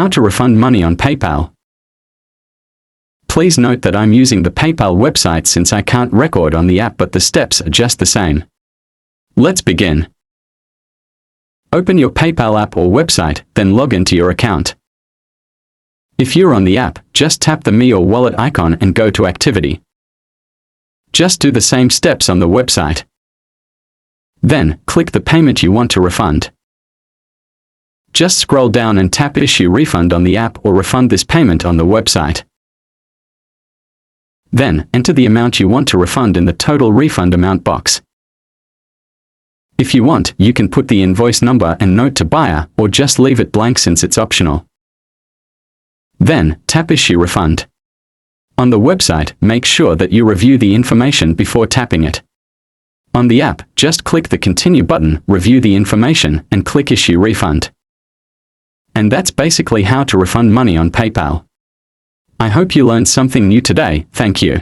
How to refund money on PayPal. Please note that I'm using the PayPal website since I can't record on the app, but the steps are just the same. Let's begin. Open your PayPal app or website, then log into your account. If you're on the app, just tap the Me or Wallet icon and go to Activity. Just do the same steps on the website. Then, click the payment you want to refund. Just scroll down and tap Issue Refund on the app or refund this payment on the website. Then, enter the amount you want to refund in the Total Refund Amount box. If you want, you can put the invoice number and note to buyer, or just leave it blank since it's optional. Then, tap Issue Refund. On the website, make sure that you review the information before tapping it. On the app, just click the Continue button, review the information, and click Issue Refund. And that's basically how to refund money on PayPal. I hope you learned something new today. Thank you.